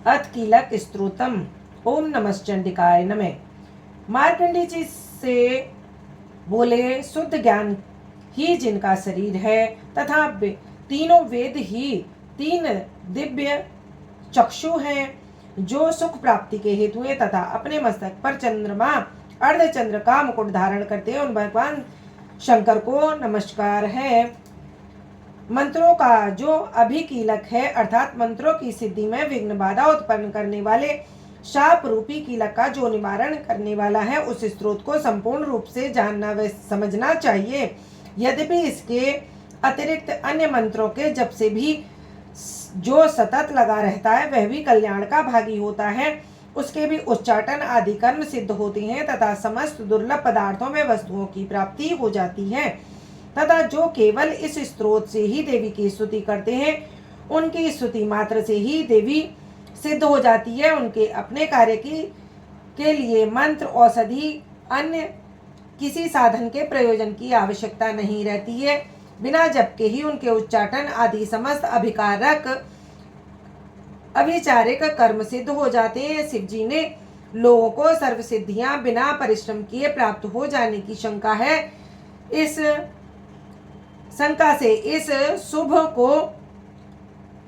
अथ कीलक स्तोत्रम। ओम नमश्चंडिकाय नमः। मार्कंडेय जी से बोले, शुद्ध ज्ञान ही जिनका शरीर है तथा तीनों वेद ही तीन दिव्य चक्षु हैं, जो सुख प्राप्ति के हेतु है तथा अपने मस्तक पर चंद्रमा अर्धचंद्र का मुकुट धारण करते हैं, उन भगवान शंकर को नमस्कार है। मंत्रों का जो अभिकीलक है अर्थात मंत्रों की सिद्धि में विघ्न बाधा उत्पन्न करने वाले शाप रूपी कीलक का जो निवारण करने वाला है, उस स्त्रोत को संपूर्ण रूप से जानना व समझना चाहिए। यद्यपि इसके अतिरिक्त अन्य मंत्रों के जप से भी जो सतत लगा रहता है वह भी कल्याण का भागी होता है। उसके भी उच्चाटन आदि कर्म सिद्ध होते हैं तथा समस्त दुर्लभ पदार्थों में वस्तुओं की प्राप्ति हो जाती है तथा जो केवल इस स्त्रोत से ही देवी की स्तुति करते हैं, उनकी स्तुति मात्र से ही देवी सिद्ध हो जाती है। उनके अपने कार्य के लिए मंत्र औषधि अन्य किसी साधन के प्रयोजन की आवश्यकता नहीं रहती है। बिना जप के ही उनके उच्चाटन आदि समस्त अभिचारिक कर्म सिद्ध हो जाते हैं। शिव जी ने लोगों को सर्व सिद्धियां बिना परिश्रम किए प्राप्त हो जाने की शंका है। इस शंका से इस शुभ को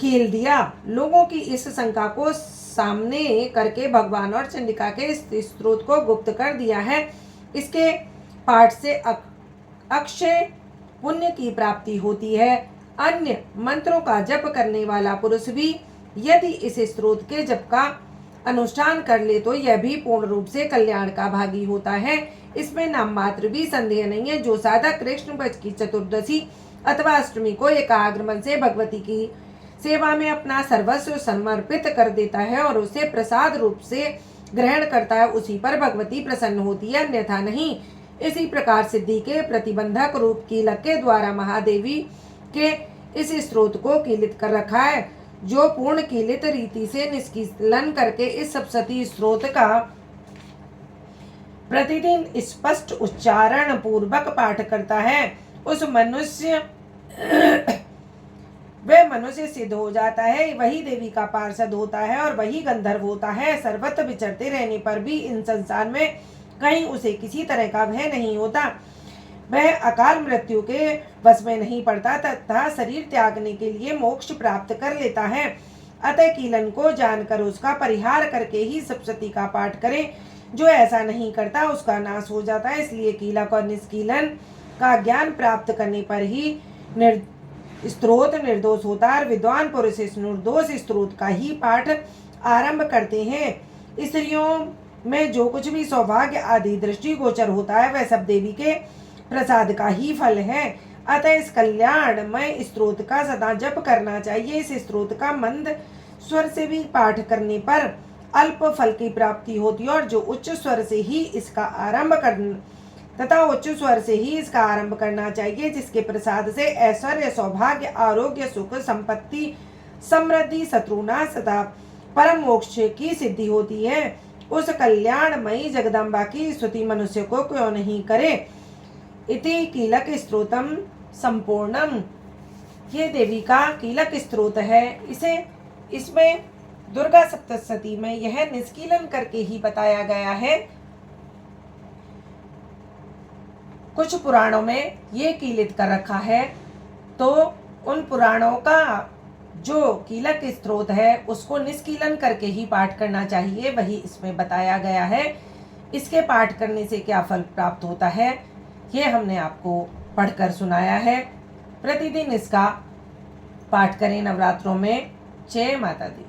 कील दिया। लोगों की इस शंका को सामने करके भगवान और चंडिका के इस स्त्रोत को गुप्त कर दिया है। इसके पाठ से अक्षय पुण्य की प्राप्ति होती है। अन्य मंत्रों का जप करने वाला पुरुष भी यदि इस स्त्रोत के जप का अनुष्ठान कर ले तो यह भी पूर्ण रूप से कल्याण का भागी होता है। इसमें नाम मात्र भी संदेह नहीं है। जो साधक कृष्ण पक्ष की चतुर्दशी अथवा अष्टमी को एकाग्र मन से भगवती की सेवा में अपना सर्वस्व समर्पित कर देता है और उसे प्रसाद रूप से ग्रहण करता है, उसी पर भगवती प्रसन्न होती है, अन्यथा नहीं। इसी प्रकार सिद्धि के प्रतिबंधक रूप कीलक के द्वारा महादेवी के इस स्त्रोत को कीलित कर रखा है, जो पूर्ण कीलित रीति से निष्कीलन करके इस सप्तशती स्त्रोत का प्रतिदिन स्पष्ट उच्चारण पूर्वक पाठ करता है, उस वह मनुष्य सिद्ध हो जाता है, वही देवी का पार्षद होता है और वही गंधर्व होता है। सर्वत्र विचरते रहने पर भी इन संसार में कहीं उसे किसी तरह का भय नहीं होता। वह अकाल मृत्यु के वश में नहीं पड़ता तथा शरीर त्यागने के लिए मोक्ष प्राप्त कर लेता है। अतः कीलन को जानकर उसका परिहार करके ही सप्तशती का पाठ करें। जो ऐसा नहीं करता उसका नाश हो जाता है। इसलिए कीलक और निष्कीलन का ज्ञान प्राप्त करने पर ही स्त्रोत निर्दोष होता है। विद्वान पुरुष इस निर्दोष स्त्रोत का ही पाठ आरंभ करते हैं। स्त्रियों में जो कुछ भी सौभाग्य आदि दृष्टिगोचर होता है वह सब देवी के प्रसाद का ही फल है। अतः इस कल्याणमय स्त्रोत का सदा जप करना चाहिए। इस स्त्रोत का मंद स्वर से भी पाठ करने पर अल्प फल की प्राप्ति होती है और जो उच्च स्वर से ही इसका आरंभ करना चाहिए, जिसके प्रसाद से ऐश्वर्य सौभाग्य आरोग्य सुख संपत्ति समृद्धि शत्रुनाश तथा परम मोक्ष की सिद्धि होती है, उस कल्याणमयी जगदम्बा की स्तुति मनुष्य को क्यों नहीं करे। इति कीलक स्तोत्रम संपूर्णम। ये देवी का कीलक स्तोत्र है। इसमें दुर्गा सप्तशती में यह निष्कीलन करके ही बताया गया है। कुछ पुराणों में ये कीलित कर रखा है, तो उन पुराणों का जो कीलक स्त्रोत है उसको निष्कीलन करके ही पाठ करना चाहिए, वही इसमें बताया गया है। इसके पाठ करने से क्या फल प्राप्त होता है ये हमने आपको पढ़कर सुनाया है। प्रतिदिन इसका पाठ करें नवरात्रों में। जय माता दी।